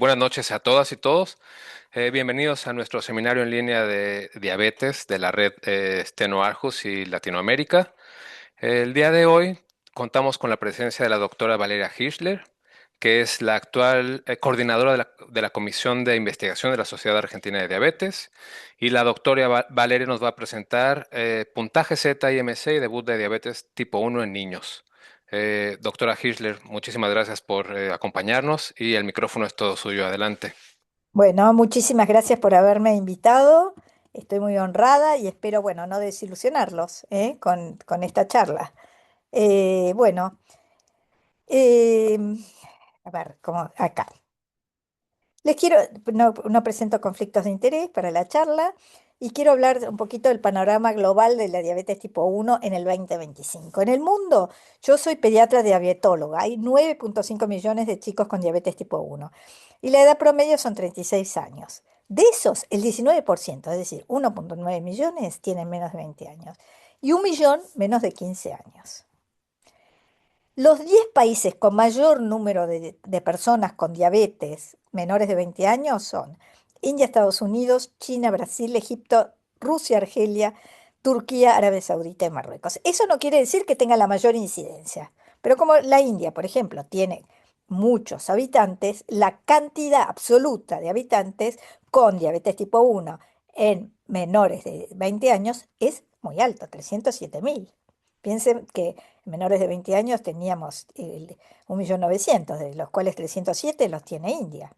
Buenas noches a todas y todos. Bienvenidos a nuestro seminario en línea de diabetes de la red Steno Aarhus y Latinoamérica. El día de hoy contamos con la presencia de la doctora Valeria Hirschler, que es la actual coordinadora de la Comisión de Investigación de la Sociedad Argentina de Diabetes. Y la doctora Valeria nos va a presentar puntaje Z-IMC y debut de diabetes tipo 1 en niños. Doctora Hirschler, muchísimas gracias por acompañarnos y el micrófono es todo suyo. Adelante. Bueno, muchísimas gracias por haberme invitado. Estoy muy honrada y espero, bueno, no desilusionarlos, con esta charla. Bueno, em, a ver, como acá. Les quiero, no presento conflictos de interés para la charla y quiero hablar un poquito del panorama global de la diabetes tipo 1 en el 2025. En el mundo, yo soy pediatra diabetóloga, hay 9,5 millones de chicos con diabetes tipo 1 y la edad promedio son 36 años. De esos, el 19%, es decir, 1,9 millones, tienen menos de 20 años y 1 millón menos de 15 años. Los 10 países con mayor número de personas con diabetes menores de 20 años son India, Estados Unidos, China, Brasil, Egipto, Rusia, Argelia, Turquía, Arabia Saudita y Marruecos. Eso no quiere decir que tenga la mayor incidencia, pero como la India, por ejemplo, tiene muchos habitantes, la cantidad absoluta de habitantes con diabetes tipo 1 en menores de 20 años es muy alto, 307.000. Piensen que menores de 20 años teníamos 1.900.000, de los cuales 307 los tiene India.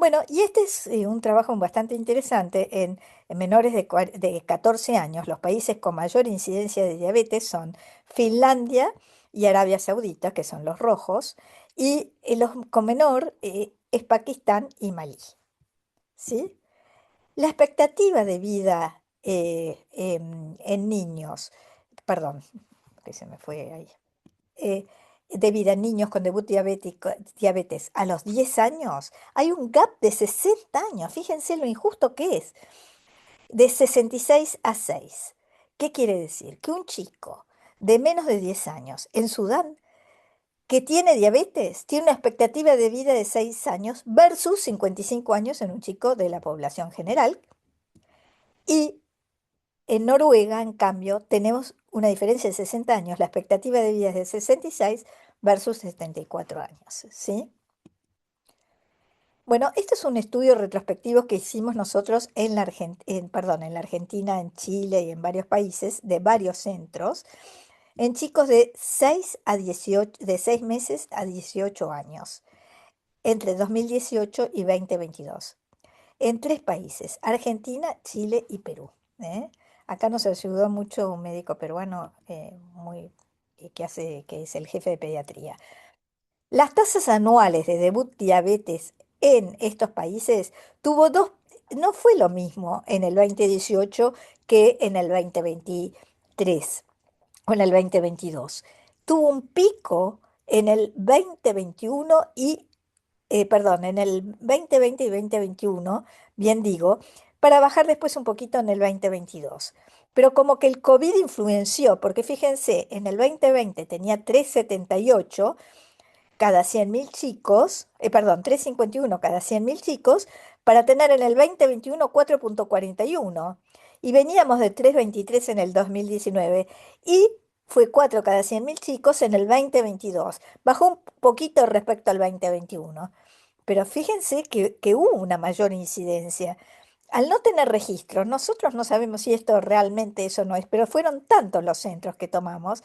Bueno, y este es un trabajo bastante interesante en menores de 14 años. Los países con mayor incidencia de diabetes son Finlandia y Arabia Saudita, que son los rojos, y los con menor es Pakistán y Malí. ¿Sí? La expectativa de vida en niños, perdón, que se me fue ahí, eh, de vida en niños con debut diabetes a los 10 años, hay un gap de 60 años. Fíjense lo injusto que es, de 66 a 6. ¿Qué quiere decir? Que un chico de menos de 10 años en Sudán que tiene diabetes tiene una expectativa de vida de 6 años versus 55 años en un chico de la población general. Y en Noruega, en cambio, tenemos una diferencia de 60 años. La expectativa de vida es de 66 versus 74 años, ¿sí? Bueno, este es un estudio retrospectivo que hicimos nosotros en la Argentina, en Chile y en varios países, de varios centros, en chicos de 6 a 18, de 6 meses a 18 años, entre 2018 y 2022, en tres países: Argentina, Chile y Perú. ¿eh? Acá nos ayudó mucho un médico peruano que es el jefe de pediatría. Las tasas anuales de debut diabetes en estos países tuvo dos, no fue lo mismo en el 2018 que en el 2023 o en el 2022. Tuvo un pico en el 2021 perdón, en el 2020 y 2021, bien digo, para bajar después un poquito en el 2022. Pero como que el COVID influenció, porque fíjense, en el 2020 tenía 3,78 cada 100.000 chicos, perdón, 3,51 cada 100.000 chicos, para tener en el 2021 4,41. Y veníamos de 3,23 en el 2019 y fue 4 cada 100.000 chicos en el 2022. Bajó un poquito respecto al 2021. Pero fíjense que hubo una mayor incidencia. Al no tener registro, nosotros no sabemos si esto realmente eso no es, pero fueron tantos los centros que tomamos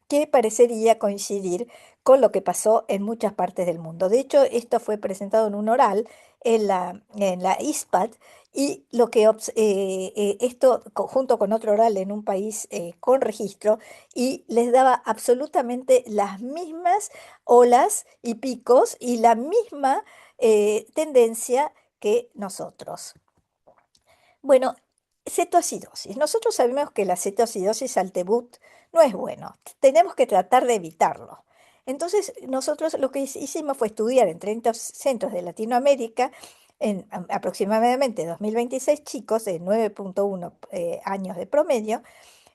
que parecería coincidir con lo que pasó en muchas partes del mundo. De hecho, esto fue presentado en un oral en la ISPAD y esto junto con otro oral en un país con registro y les daba absolutamente las mismas olas y picos y la misma tendencia que nosotros. Bueno, cetoacidosis. Nosotros sabemos que la cetoacidosis al debut no es bueno. Tenemos que tratar de evitarlo. Entonces, nosotros lo que hicimos fue estudiar en 30 centros de Latinoamérica, en aproximadamente 2026 chicos de 9,1 años de promedio,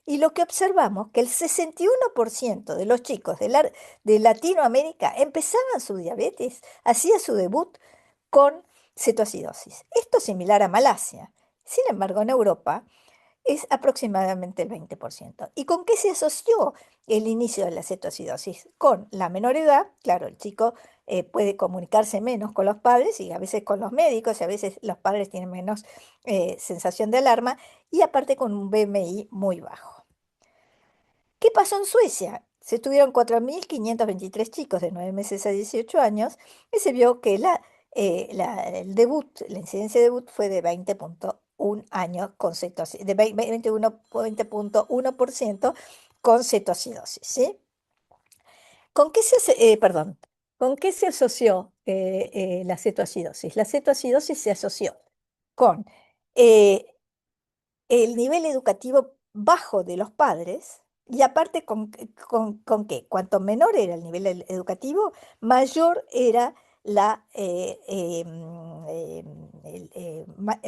Y lo que observamos que el 61% de los chicos de Latinoamérica empezaban su diabetes, hacía su debut con cetoacidosis. Esto es similar a Malasia. Sin embargo, en Europa es aproximadamente el 20%. ¿Y con qué se asoció el inicio de la cetoacidosis? Con la menor edad, claro, el chico puede comunicarse menos con los padres y a veces con los médicos, y a veces los padres tienen menos sensación de alarma, y aparte con un BMI muy bajo. ¿Qué pasó en Suecia? Se tuvieron 4.523 chicos de 9 meses a 18 años y se vio que el debut, la incidencia de debut fue de 20,1 años con cetoacidosis, de 20,1% con cetoacidosis, ¿sí? Perdón, ¿con qué se asoció la cetoacidosis? La cetoacidosis se asoció con eh, el nivel educativo bajo de los padres y aparte con que cuanto menor era el nivel educativo, mayor era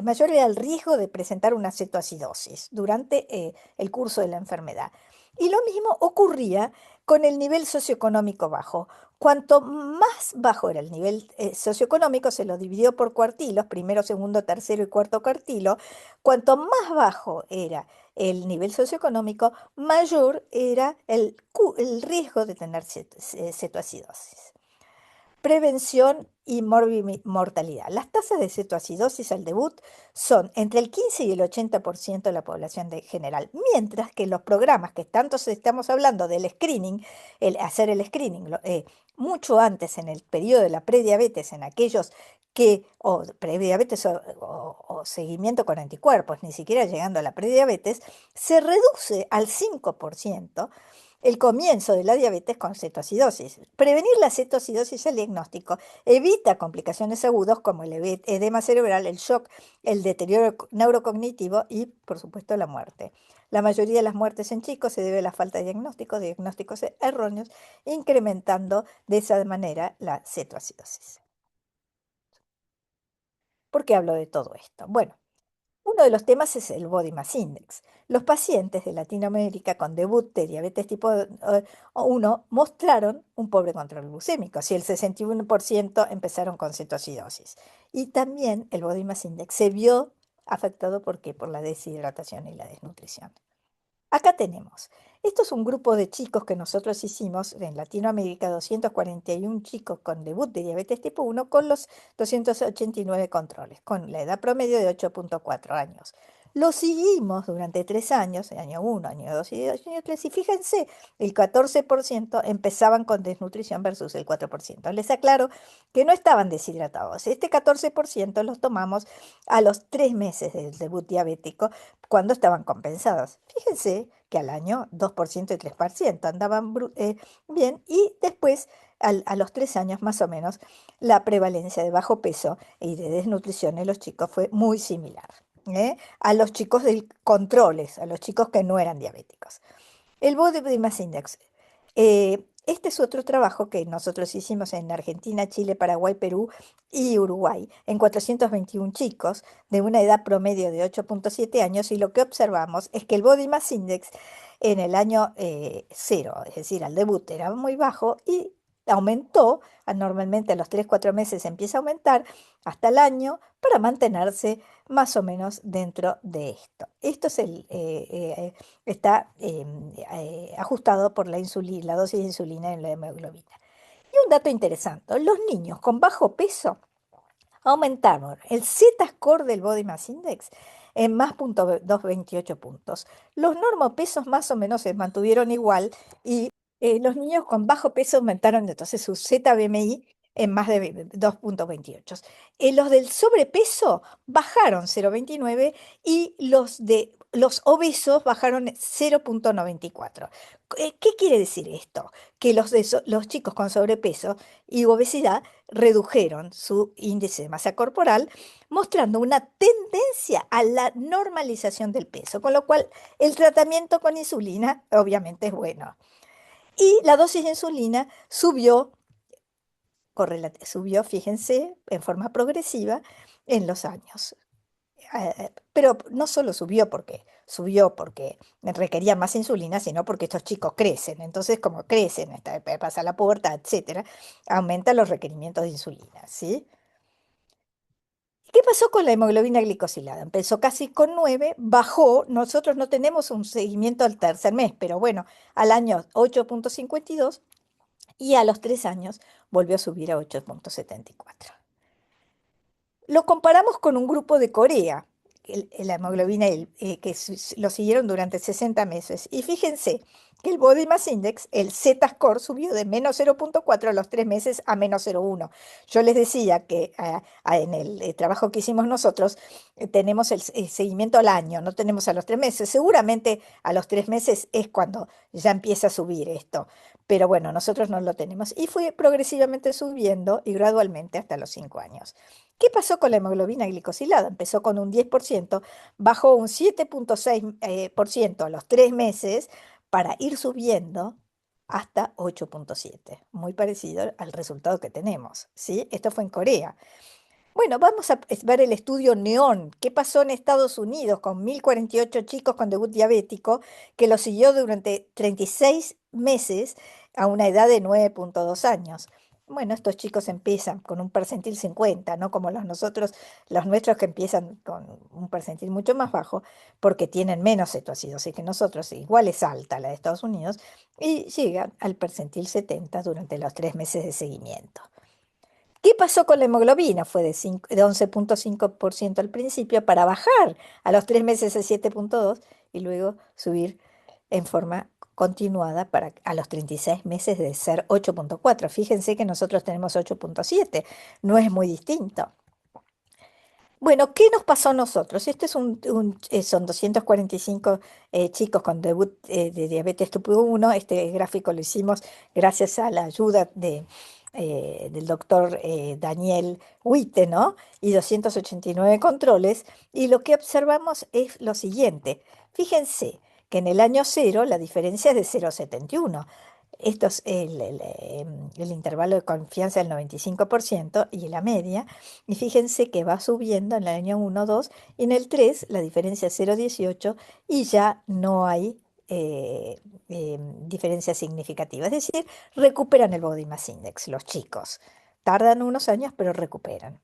mayor era el riesgo de presentar una cetoacidosis durante el curso de la enfermedad. Y lo mismo ocurría con el nivel socioeconómico bajo. Cuanto más bajo era el nivel socioeconómico, se lo dividió por cuartilos, primero, segundo, tercero y cuarto cuartilo. Cuanto más bajo era el nivel socioeconómico, mayor era el riesgo de tener cetoacidosis. Prevención y mortalidad. Las tasas de cetoacidosis al debut son entre el 15 y el 80% de la población general, mientras que los programas que tanto estamos hablando del screening, hacer el screening mucho antes en el periodo de la prediabetes, en aquellos o prediabetes o seguimiento con anticuerpos, ni siquiera llegando a la prediabetes, se reduce al 5% el comienzo de la diabetes con cetoacidosis. Prevenir la cetoacidosis al diagnóstico evita complicaciones agudas como el edema cerebral, el shock, el deterioro neurocognitivo y, por supuesto, la muerte. La mayoría de las muertes en chicos se debe a la falta de diagnósticos erróneos, incrementando de esa manera la cetoacidosis. ¿Por qué hablo de todo esto? Bueno, uno de los temas es el Body Mass Index. Los pacientes de Latinoamérica con debut de diabetes tipo 1 mostraron un pobre control glucémico, si el 61% empezaron con cetoacidosis. Y también el Body Mass Index se vio afectado por la deshidratación y la desnutrición. Acá tenemos. Esto es un grupo de chicos que nosotros hicimos en Latinoamérica, 241 chicos con debut de diabetes tipo 1 con los 289 controles, con la edad promedio de 8,4 años. Los seguimos durante 3 años, año 1, año 2 y año 3, y fíjense, el 14% empezaban con desnutrición versus el 4%. Les aclaro que no estaban deshidratados. Este 14% los tomamos a los 3 meses del debut diabético cuando estaban compensados. Fíjense que al año 2% y 3% andaban bien y después a los 3 años más o menos la prevalencia de bajo peso y de desnutrición en los chicos fue muy similar. A los chicos del controles, a los chicos que no eran diabéticos. El Body Mass Index. Este es otro trabajo que nosotros hicimos en Argentina, Chile, Paraguay, Perú y Uruguay, en 421 chicos de una edad promedio de 8,7 años, y lo que observamos es que el Body Mass Index en el año 0, es decir, al debut, era muy bajo y aumentó, normalmente a los 3 4 meses empieza a aumentar hasta el año para mantenerse más o menos dentro de esto. Esto es está ajustado por la dosis de insulina en la hemoglobina. Y un dato interesante, los niños con bajo peso aumentaron el Z-score del Body Mass Index en más 228 puntos. Los normopesos más o menos se mantuvieron igual y los niños con bajo peso aumentaron entonces su ZBMI en más de 2,28. Los del sobrepeso bajaron 0,29 y los obesos bajaron 0,94. ¿Qué quiere decir esto? Que los chicos con sobrepeso y obesidad redujeron su índice de masa corporal, mostrando una tendencia a la normalización del peso, con lo cual el tratamiento con insulina obviamente es bueno. Y la dosis de insulina subió, fíjense, en forma progresiva en los años. Pero no solo subió, ¿por qué? subió porque requería más insulina, sino porque estos chicos crecen. Entonces, como crecen, pasa la pubertad, etcétera, aumentan los requerimientos de insulina, ¿sí? ¿Qué pasó con la hemoglobina glicosilada? Empezó casi con 9, bajó, nosotros no tenemos un seguimiento al tercer mes, pero bueno, al año 8,52 y a los 3 años volvió a subir a 8,74. Lo comparamos con un grupo de Corea, la hemoglobina, que lo siguieron durante 60 meses. Y fíjense que el Body Mass Index, el Z-score, subió de -0,4 a los 3 meses a -0,1. Yo les decía que en el trabajo que hicimos nosotros tenemos el seguimiento al año, no tenemos a los 3 meses. Seguramente a los 3 meses es cuando ya empieza a subir esto. Pero bueno, nosotros no lo tenemos. Y fue progresivamente subiendo y gradualmente hasta los 5 años. ¿Qué pasó con la hemoglobina glicosilada? Empezó con un 10%, bajó un 7,6% a los 3 meses para ir subiendo hasta 8,7, muy parecido al resultado que tenemos, ¿sí? Esto fue en Corea. Bueno, vamos a ver el estudio NEON. ¿Qué pasó en Estados Unidos con 1.048 chicos con debut diabético que lo siguió durante 36 meses a una edad de 9,2 años? Bueno, estos chicos empiezan con un percentil 50, no como los nuestros que empiezan con un percentil mucho más bajo, porque tienen menos cetoacidosis que nosotros, igual es alta la de Estados Unidos, y llegan al percentil 70 durante los 3 meses de seguimiento. ¿Qué pasó con la hemoglobina? Fue de 11,5% al principio para bajar a los 3 meses a 7,2 y luego subir en forma continuada para a los 36 meses de ser 8,4. Fíjense que nosotros tenemos 8,7, no es muy distinto. Bueno, ¿qué nos pasó a nosotros? Son 245 chicos con debut de diabetes tipo 1. Este gráfico lo hicimos gracias a la ayuda del doctor Daniel Witte, ¿no? Y 289 controles. Y lo que observamos es lo siguiente. Fíjense que en el año cero la diferencia es de 0,71. Esto es el intervalo de confianza del 95% y la media. Y fíjense que va subiendo en el año 1, 2 y en el 3 la diferencia es 0,18 y ya no hay diferencia significativa. Es decir, recuperan el Body Mass Index los chicos. Tardan unos años, pero recuperan.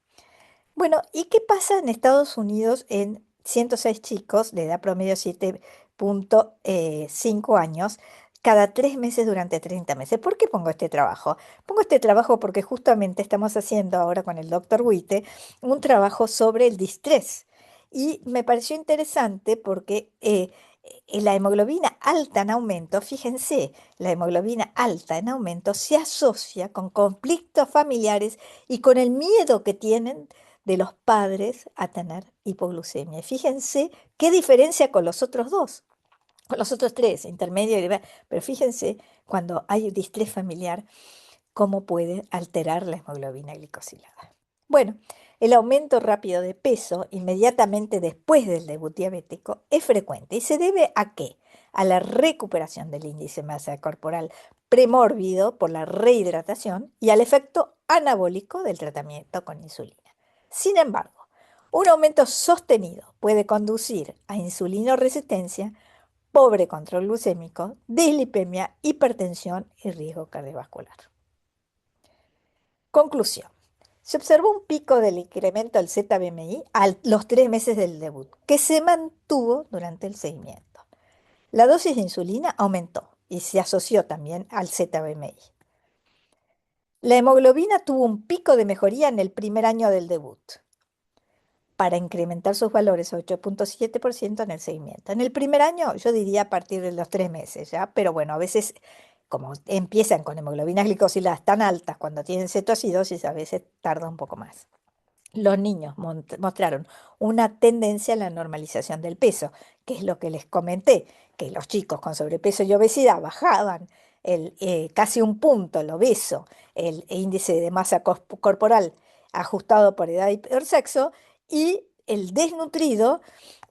Bueno, ¿y qué pasa en Estados Unidos en 106 chicos de edad promedio 7,5 años cada 3 meses durante 30 meses? ¿Por qué pongo este trabajo? Pongo este trabajo porque justamente estamos haciendo ahora con el doctor Witte un trabajo sobre el distrés. Y me pareció interesante porque la hemoglobina alta en aumento, fíjense, la hemoglobina alta en aumento se asocia con conflictos familiares y con el miedo que tienen de los padres a tener hipoglucemia. Y fíjense qué diferencia con los otros dos, con los otros tres, intermedio y demás. Pero fíjense cuando hay distrés familiar, cómo puede alterar la hemoglobina glicosilada. Bueno, el aumento rápido de peso inmediatamente después del debut diabético es frecuente y se debe ¿a qué? A la recuperación del índice de masa corporal premórbido por la rehidratación y al efecto anabólico del tratamiento con insulina. Sin embargo, un aumento sostenido puede conducir a insulinoresistencia, pobre control glucémico, dislipemia, hipertensión y riesgo cardiovascular. Conclusión. Se observó un pico del incremento del ZBMI a los 3 meses del debut, que se mantuvo durante el seguimiento. La dosis de insulina aumentó y se asoció también al ZBMI. La hemoglobina tuvo un pico de mejoría en el primer año del debut, para incrementar sus valores a 8,7% en el seguimiento. En el primer año, yo diría a partir de los 3 meses, ¿ya? Pero bueno, a veces, como empiezan con hemoglobinas glicosiladas tan altas cuando tienen cetoacidosis, a veces tarda un poco más. Los niños mostraron una tendencia a la normalización del peso, que es lo que les comenté, que los chicos con sobrepeso y obesidad bajaban casi un punto el obeso, el índice de masa corporal ajustado por edad y por sexo, y el desnutrido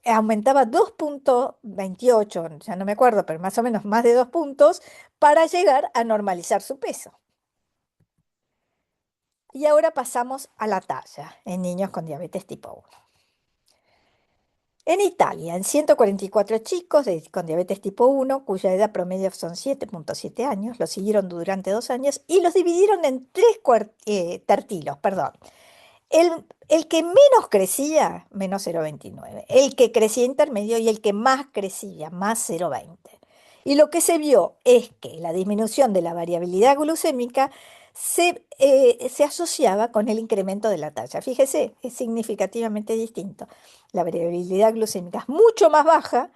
aumentaba 2,28, ya no me acuerdo, pero más o menos más de 2 puntos, para llegar a normalizar su peso. Y ahora pasamos a la talla en niños con diabetes tipo 1. En Italia, en 144 chicos con diabetes tipo 1, cuya edad promedio son 7,7 años, los siguieron durante 2 años y los dividieron en tres tertilos, perdón. El que menos crecía, menos 0,29. El que crecía intermedio y el que más crecía, más 0,20. Y lo que se vio es que la disminución de la variabilidad glucémica se asociaba con el incremento de la talla. Fíjese, es significativamente distinto. La variabilidad glucémica es mucho más baja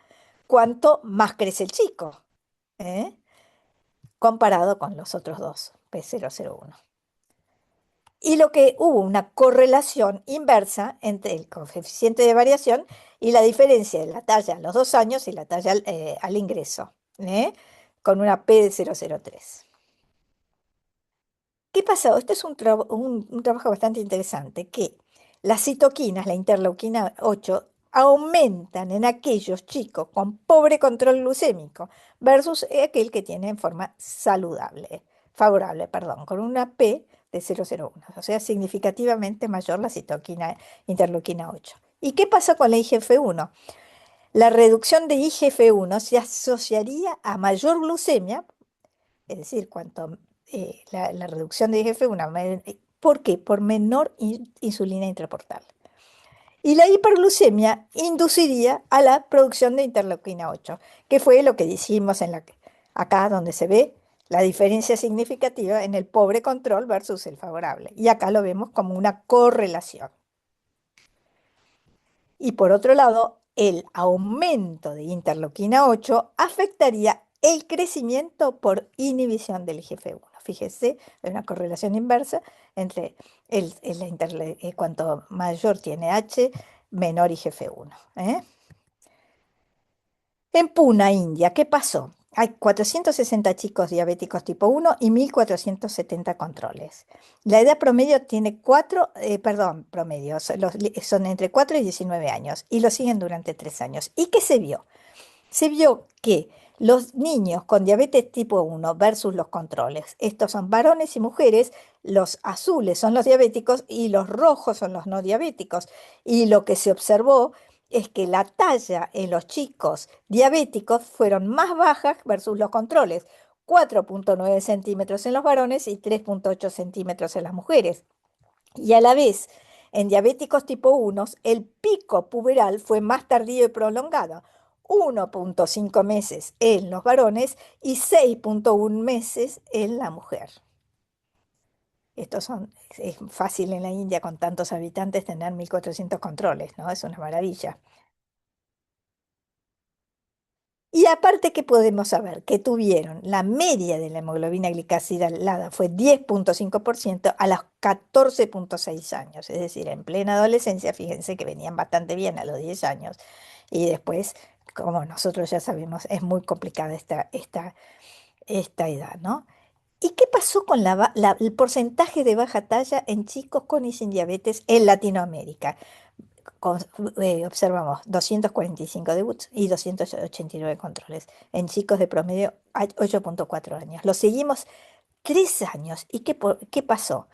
cuanto más crece el chico, ¿eh? Comparado con los otros dos, P001. Y lo que hubo una correlación inversa entre el coeficiente de variación y la diferencia de la talla a los 2 años y la talla al ingreso, ¿eh? Con una P de 0,03. ¿Qué pasó? Este es un trabajo bastante interesante, que las citoquinas, la interleuquina 8, aumentan en aquellos chicos con pobre control glucémico versus aquel que tiene en forma saludable, favorable, perdón, con una P de 0,01, o sea, significativamente mayor la citoquina interleuquina 8. ¿Y qué pasa con la IGF-1? La reducción de IGF-1 se asociaría a mayor glucemia, es decir, cuanto la reducción de IGF-1, ¿por qué? Por menor insulina intraportal. Y la hiperglucemia induciría a la producción de interleuquina 8, que fue lo que dijimos acá donde se ve la diferencia significativa en el pobre control versus el favorable. Y acá lo vemos como una correlación. Y por otro lado, el aumento de interleuquina 8 afectaría el crecimiento por inhibición del IGF-1. Fíjese, hay una correlación inversa entre cuanto mayor tiene H, menor IGF-1. En Pune, India, ¿qué pasó? Hay 460 chicos diabéticos tipo 1 y 1.470 controles. La edad promedio tiene 4, perdón, promedio, son entre 4 y 19 años y lo siguen durante 3 años. ¿Y qué se vio? Se vio que los niños con diabetes tipo 1 versus los controles, estos son varones y mujeres, los azules son los diabéticos y los rojos son los no diabéticos. Y lo que se observó es que la talla en los chicos diabéticos fueron más bajas versus los controles, 4,9 centímetros en los varones y 3,8 centímetros en las mujeres. Y a la vez, en diabéticos tipo 1, el pico puberal fue más tardío y prolongado, 1,5 meses en los varones y 6,1 meses en la mujer. Es fácil en la India con tantos habitantes tener 1.400 controles, ¿no? Es una maravilla. Y aparte, ¿qué podemos saber? Que tuvieron la media de la hemoglobina glicosilada fue 10,5% a los 14,6 años, es decir, en plena adolescencia, fíjense que venían bastante bien a los 10 años. Y después, como nosotros ya sabemos, es muy complicada esta edad, ¿no? ¿Y qué pasó con el porcentaje de baja talla en chicos con y sin diabetes en Latinoamérica? con- Observamos 245 debuts y 289 controles en chicos de promedio 8,4 años. Los seguimos 3 años. ¿Y qué pasó?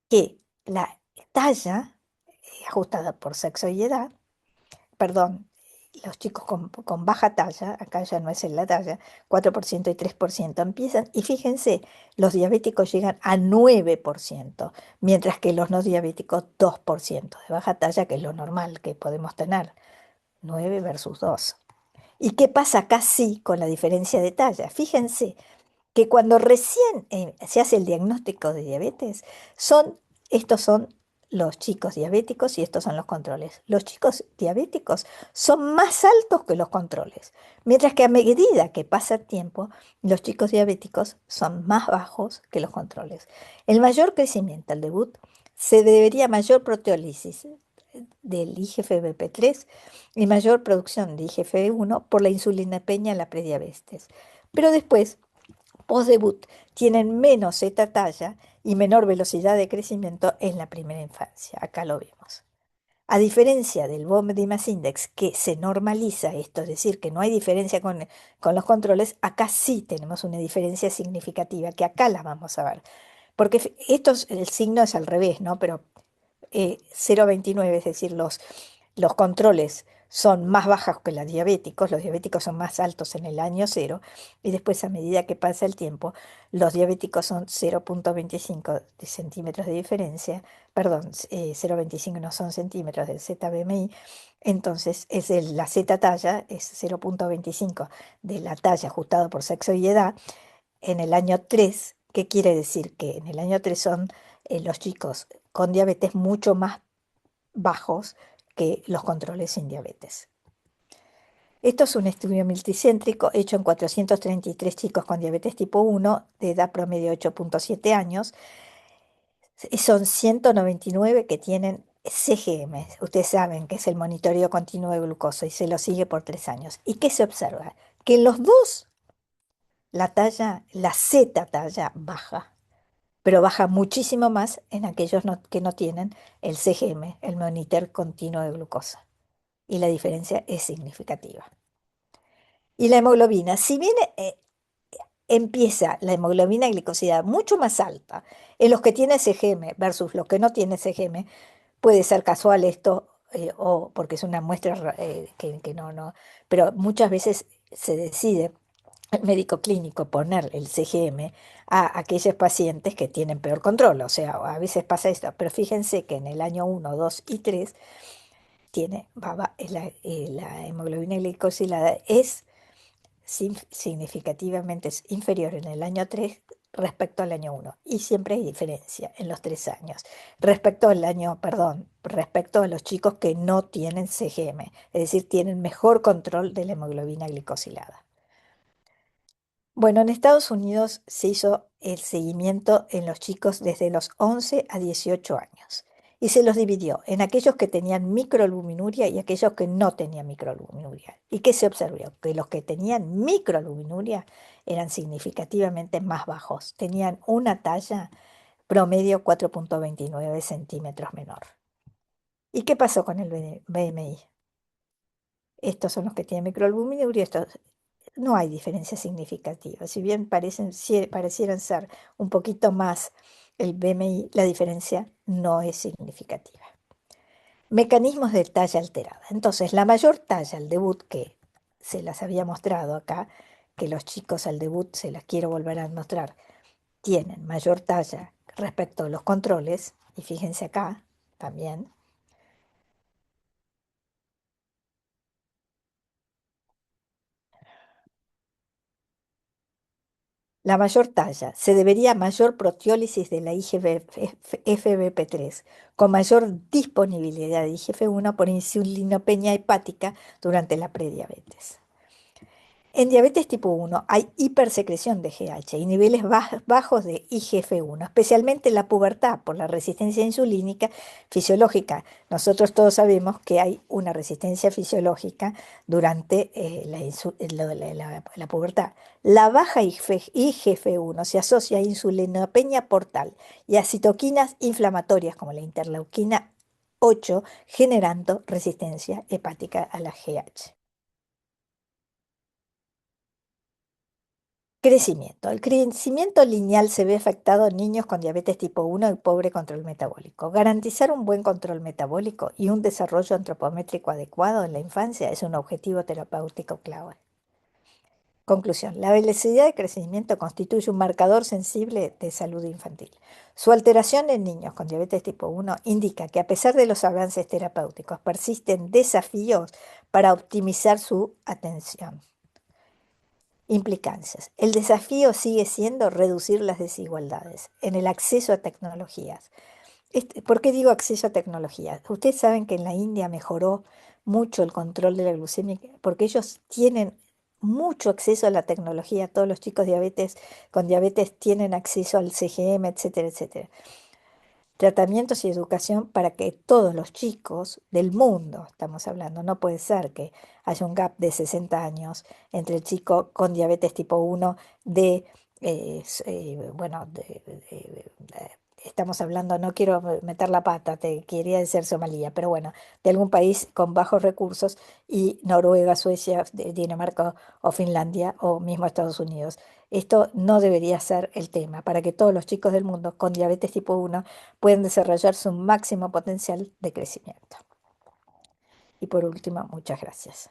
Que la talla, ajustada por sexo y edad, perdón, los chicos con baja talla, acá ya no es en la talla, 4% y 3% empiezan, y fíjense, los diabéticos llegan a 9%, mientras que los no diabéticos 2% de baja talla, que es lo normal que podemos tener, 9 versus 2. ¿Y qué pasa acá sí con la diferencia de talla? Fíjense, que cuando recién se hace el diagnóstico de diabetes, estos son los chicos diabéticos y estos son los controles. Los chicos diabéticos son más altos que los controles, mientras que a medida que pasa el tiempo, los chicos diabéticos son más bajos que los controles. El mayor crecimiento al debut se debería a mayor proteólisis del IGF-BP3 y mayor producción de IGF-1 por la insulina peña en la prediabetes. Pero después, post-debut, tienen menos zeta talla y menor velocidad de crecimiento en la primera infancia. Acá lo vemos. A diferencia del Body Mass Index, que se normaliza esto, es decir, que no hay diferencia con los controles, acá sí tenemos una diferencia significativa, que acá la vamos a ver. Porque el signo es al revés, ¿no? Pero 0,29, es decir, Los controles son más bajos que los diabéticos son más altos en el año cero y después a medida que pasa el tiempo, los diabéticos son 0,25 de centímetros de diferencia, perdón, 0,25 no son centímetros del ZBMI, entonces la Z talla es 0,25 de la talla ajustada por sexo y edad en el año 3. ¿Qué quiere decir? Que en el año 3 son los chicos con diabetes mucho más bajos que los controles sin diabetes. Esto es un estudio multicéntrico hecho en 433 chicos con diabetes tipo 1 de edad promedio 8,7 años y son 199 que tienen CGM. Ustedes saben que es el monitoreo continuo de glucosa y se lo sigue por 3 años. ¿Y qué se observa? Que en los dos la Z talla baja, pero baja muchísimo más en aquellos que no tienen el CGM, el monitor continuo de glucosa. Y la diferencia es significativa. Y la hemoglobina, si bien empieza la hemoglobina glicosilada mucho más alta en los que tienen CGM versus los que no tienen CGM, puede ser casual esto o porque es una muestra que no, pero muchas veces se decide el médico clínico poner el CGM a aquellos pacientes que tienen peor control, o sea, a veces pasa esto, pero fíjense que en el año 1, 2 y 3 la hemoglobina glicosilada es significativamente inferior en el año 3 respecto al año 1 y siempre hay diferencia en los 3 años. Respecto a los chicos que no tienen CGM, es decir, tienen mejor control de la hemoglobina glicosilada. Bueno, en Estados Unidos se hizo el seguimiento en los chicos desde los 11 a 18 años y se los dividió en aquellos que tenían microalbuminuria y aquellos que no tenían microalbuminuria. ¿Y qué se observó? Que los que tenían microalbuminuria eran significativamente más bajos, tenían una talla promedio 4,29 centímetros menor. ¿Y qué pasó con el BMI? Estos son los que tienen microalbuminuria, no hay diferencia significativa. Si bien parecieran ser un poquito más el BMI, la diferencia no es significativa. Mecanismos de talla alterada. Entonces, la mayor talla al debut que se las había mostrado acá, que los chicos al debut se las quiero volver a mostrar, tienen mayor talla respecto a los controles, y fíjense acá también. La mayor talla se debería a mayor proteólisis de la IGF-1 con mayor disponibilidad de IGF-1 por insulinopenia hepática durante la prediabetes. En diabetes tipo 1 hay hipersecreción de GH y niveles bajos de IGF-1, especialmente en la pubertad por la resistencia insulínica fisiológica. Nosotros todos sabemos que hay una resistencia fisiológica durante la pubertad. La baja IGF-1 se asocia a insulinopenia portal y a citoquinas inflamatorias como la interleuquina 8, generando resistencia hepática a la GH. Crecimiento. El crecimiento lineal se ve afectado en niños con diabetes tipo 1 y pobre control metabólico. Garantizar un buen control metabólico y un desarrollo antropométrico adecuado en la infancia es un objetivo terapéutico clave. Conclusión. La velocidad de crecimiento constituye un marcador sensible de salud infantil. Su alteración en niños con diabetes tipo 1 indica que a pesar de los avances terapéuticos persisten desafíos para optimizar su atención. Implicancias. El desafío sigue siendo reducir las desigualdades en el acceso a tecnologías. ¿Por qué digo acceso a tecnologías? Ustedes saben que en la India mejoró mucho el control de la glucemia porque ellos tienen mucho acceso a la tecnología. Todos los chicos con diabetes tienen acceso al CGM, etcétera, etcétera. Tratamientos y educación para que todos los chicos del mundo, estamos hablando, no puede ser que haya un gap de 60 años entre el chico con diabetes tipo 1 de, bueno, estamos hablando, no quiero meter la pata, te quería decir Somalia, pero bueno, de algún país con bajos recursos y Noruega, Suecia, Dinamarca o Finlandia o mismo Estados Unidos. Esto no debería ser el tema para que todos los chicos del mundo con diabetes tipo 1 pueden desarrollar su máximo potencial de crecimiento. Y por último, muchas gracias.